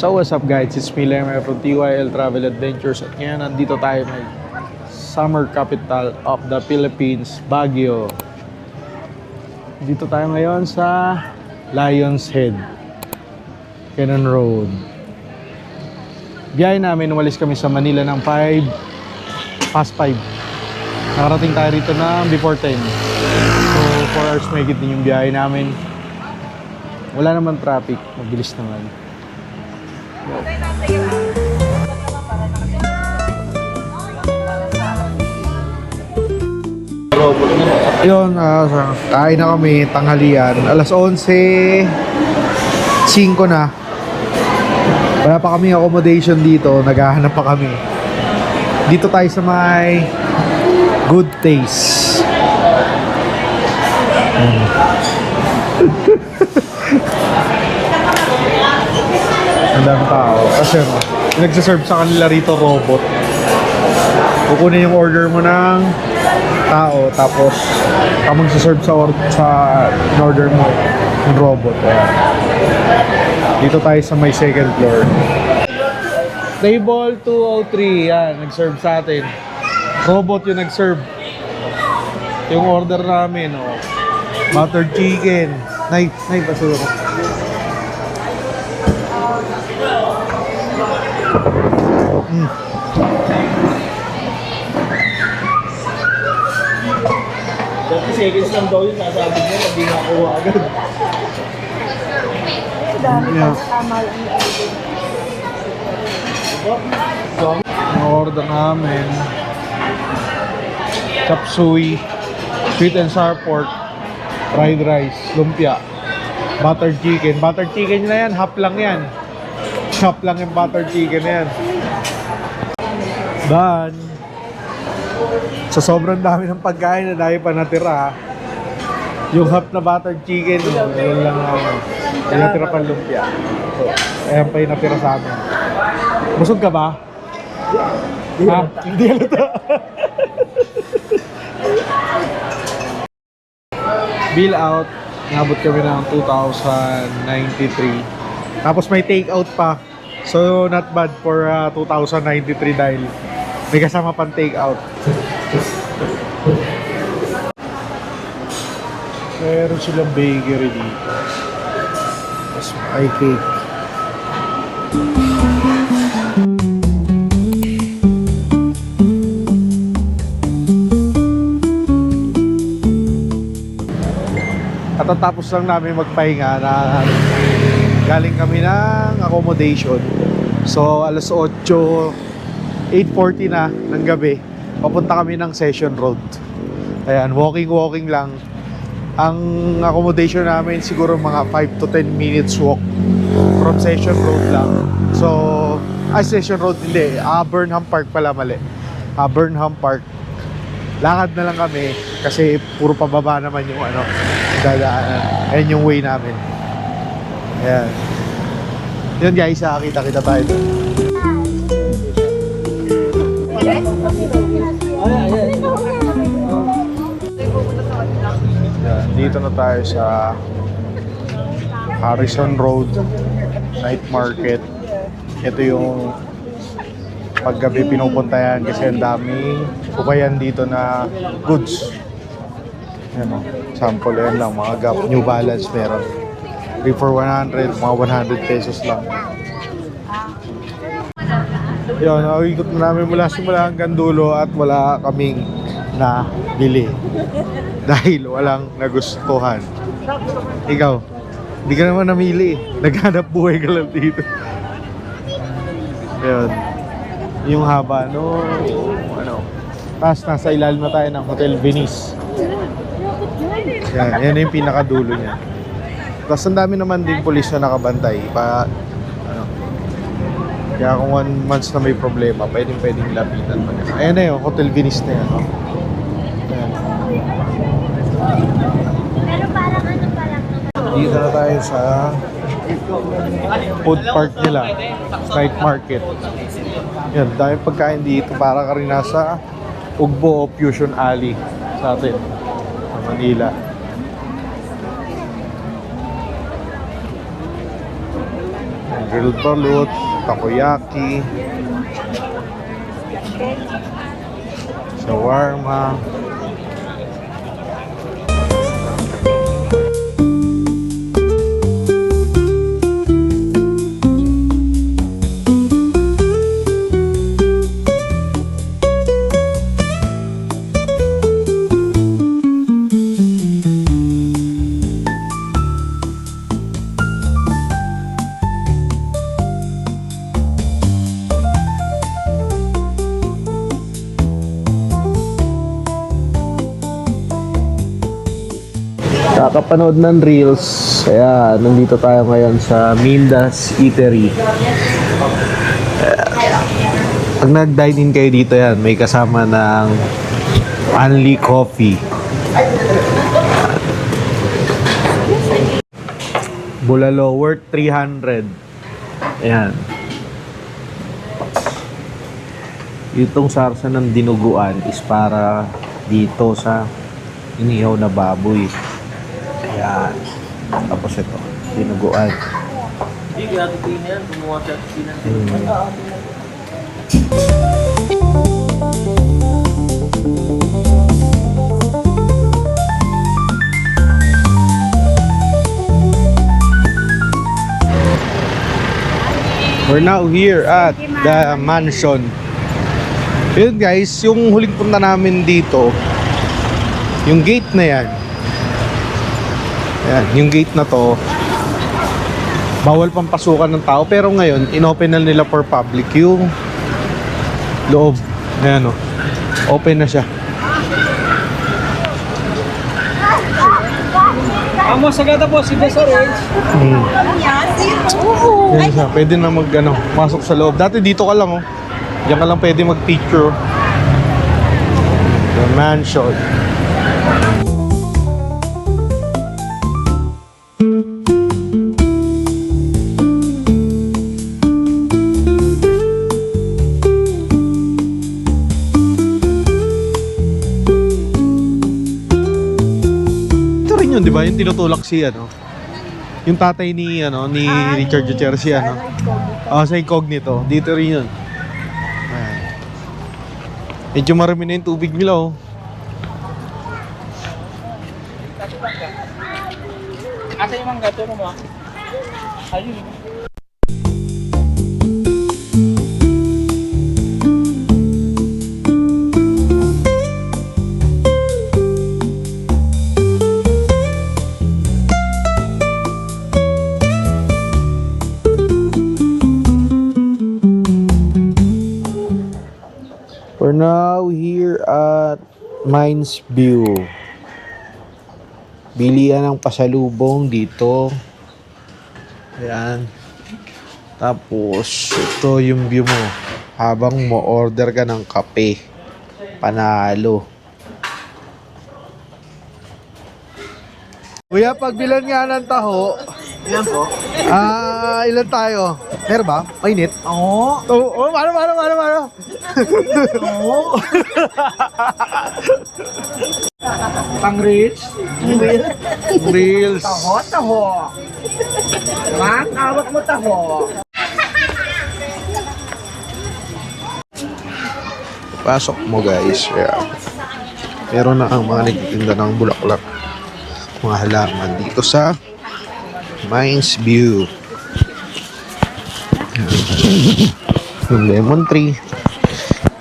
So what's up guys, it's me Lemay from TYL Travel Adventures at ngayon nandito tayo may summer capital of the Philippines, Baguio. Dito tayo ngayon sa Lion's Head, Cannon Road. Biyahe namin, umalis kami sa Manila ng 5 Nakarating tayo rito na before 10. So 4 hours may higit din yung biyahe namin. Wala naman traffic, mabilis naman. Ayun, kain na kami, tanghalian. Alas 11:05 na. Wala pa kami accommodation dito, naghahanap pa kami. Dito tayo sa may Good Taste. Ang dami tao. Kasi nagsaserve sa kanila rito robot. Kukunin yung order mo ng tao, tapos magsaserve sa order mo yung robot. Ayan. Dito tayo sa may second floor. Table 203, yan, nag-serve sa atin. Robot yung nag-serve. Yung order namin, oh. Buttered chicken. Nay, pasuro ko. Mm. 30 seconds lang daw yun, nasabi niya, hindi nakuha agad. Dami pa sa tama lang Ang order namin, chop suey, sweet and sour pork, fried rice, lumpia, buttered chicken. Buttered chicken na yan, half lang yan. Half lang yung buttered chicken na yan. Done. Sa sobrang dami ng pagkain na dahil pa natira, yung half na buttered chicken, yun lang yung natira pang lumpia. So, ayan pa yung natira sa amin. Busog ka ba? Ha? Hindi halata. Bill out, nabot kami ng 2,093. Tapos may take out pa. So not bad for 2,093 dahil may kasama pang take out. Meron silang bakery dito. Tapos may cake. Katatapos lang namin magpahinga na galing kami ng accommodation. So alas 8:40 na ng gabi. Papunta kami ng Session Road. Ayan, walking lang. Ang accommodation namin siguro mga 5 to 10 minutes walk from Session Road lang. So, Session Road hindi, Burnham Park pala, mali. Burnham Park. Lakad na lang kami kasi puro pababa naman yung dadaanan. Ayan yung way namin. Ayan. Yun guys, kita tayo doon. Ayan, dito na tayo sa Harrison Road Night Market. Ito yung paggabi pinupunta yan kasi ang daming kukayan dito na goods. Yan o, sample yan lang, mga Gap, New Balance meron. 3 for 100, mga 100 pesos lang. Yun, ikot na namin mula simula hanggang dulo at wala kaming nabili. Dahil walang nagustuhan. Ikaw, hindi ka naman namili. Naghanap buhay ka lang dito. Yun. Yung haba, tapos nasa ilalim na tayo ng Hotel Venice. Yan yung pinakadulo niya. Tapos ang dami naman din pulis na nakabantay kaya kung 1 month na may problema, pwedeng lapitan pa yan. Ayan na yun, Hotel Venice na yan. Ayan. Pero parang Dito na tayo sa food park nila, night market. Yan, dahil pagkain dito, para ka rin nasa Ugbo o Fusion Alley sa atin, sa Manila. grilled balut, takoyaki, shawarma. Kakapanood ng Reels. Kaya nandito tayo ngayon sa Mindas Eatery. Pag nag-dine-in kayo dito yan, may kasama ng Only Coffee. Bulalo worth 300. Ayan. Itong sarsa ng dinuguan is para dito sa inihaw na baboy. Ayan. Tapos ito, dinuguan. Hindi, kaya tutuin yan. Kumuha siya at sinan. We're now here at the mansion. Yun guys, yung huling punta namin dito, yung gate na yan. Ayan, yung gate na to, bawal pang pasukan ng tao. Pero ngayon, inopen na nila for public yung loob. Ayan o, open na siya. Amo, sagada po si Boss Orange. Yan siya, pwede na masok sa loob. Dati dito ka lang diyan ka lang pwede mag-picture. The mansion. Ito rin yun, di ba? Yung tinutulak si yung tatay ni Richard Gutierrez sa Incognito. Dito rin yun. Ayan. Medyo marami na yung tubig nila Asa yung mga gato mo? Ayun. We're now here at Mines View. Bilian ng pasalubong dito. Ayan. Tapos, ito yung view mo. Habang mo order ka ng kape. Panalo. Kuya, pagbilan nga ng taho. Ilan po? Ilan tayo? Meron ba? Mainit? Oo. Mano? Pang Reels. Reels. Taho. Man, awak mo taho. Pasok mo guys. Yeah. Meron na ang mga nagtitinda ng bulaklak. Mga halaman dito sa Mines View. Yung lemon tree.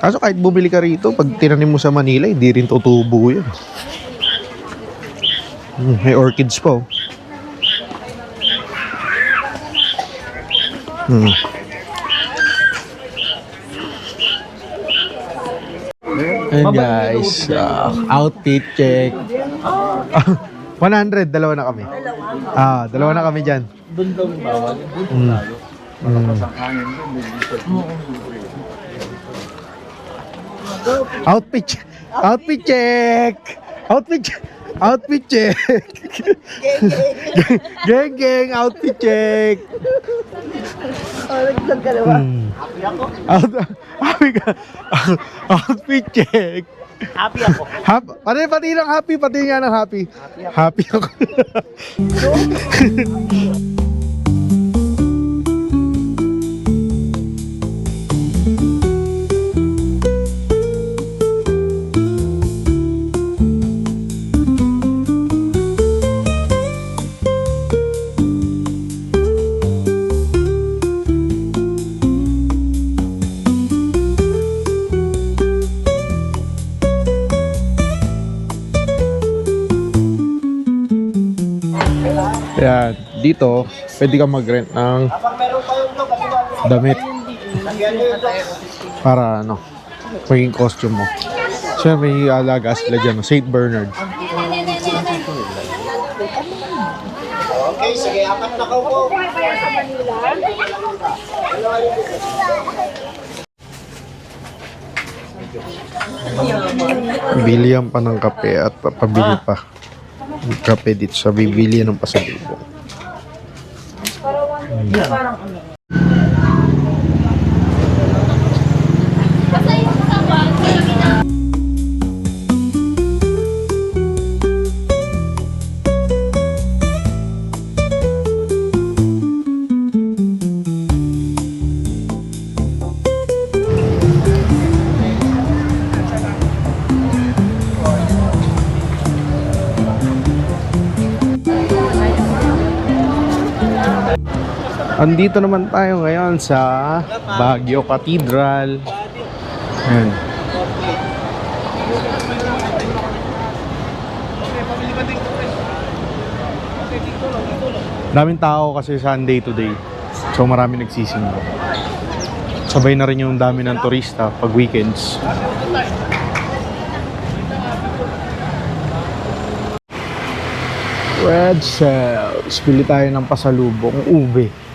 Kaso kahit bumili ka rito, pag tinanim mo sa Manila, hindi rin tutubo yan. May orchids po. Ayan guys, outfit check. 100, dalawa na kami. Dalawa na kami dyan. Doon daw yung bawal. Outfit check. Outfit check. Outfit check. Geng, outfit check. Nag-vlog ka naman. Happy ka. Outfit check. Happy ako. Pati ng happy, pati nga ng happy. Happy ako. dito, pwede kang mag-rent ng damit para ano, maging costume mo. Siya may alaga sila dyan, St. Bernard. Okay, sige, apat na ko. Bilihan pa ng kape at pabili pa ng kape dito sa bibilihan ng pasalubong. Andito naman tayo ngayon sa Baguio Cathedral. Ayan. Daming tao kasi Sunday today. So marami nagsisinggo. Sabay na rin yung dami ng turista pag weekends. Red Shells. Pili tayo ng pasalubong. Ube.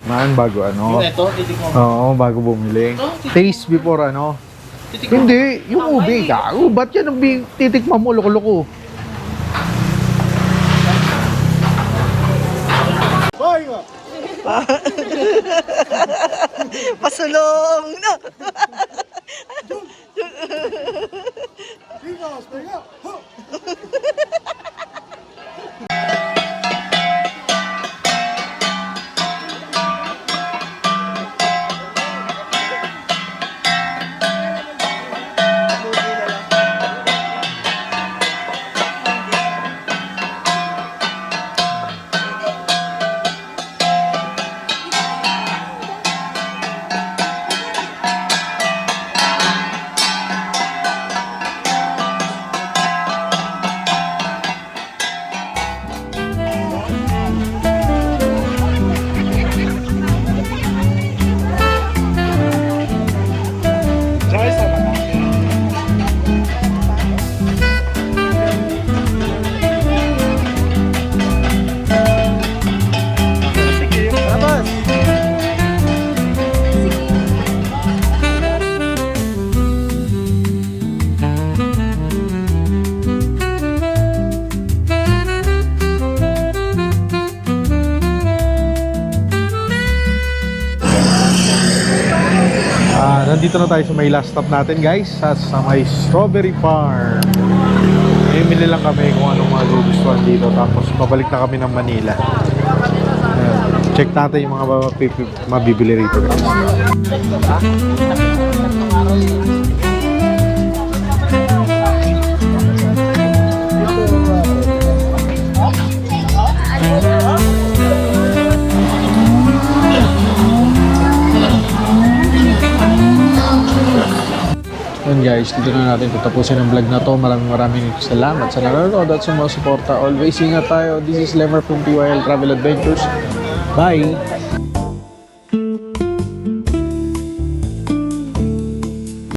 Man, bago ano? Ito, titikman. Oo, bago bumili. Taste before ano? Hindi, yung ube. Gago, ba't yan ang titikman mo? Loko-loko. Pasulong na. Nandito na tayo sa may last stop natin guys, sa may Strawberry Farm. Bili lang kami kung anong mga gugustuhan dito, tapos babalik na kami ng Manila. Check natin yung mga mabibili rito guys. Yun guys, dito na natin tatapusin ang vlog na to. Maraming salamat sa nanonood at sa mga suporta. Always ingat tayo. This is Lemar from PYL Travel Adventures. Bye!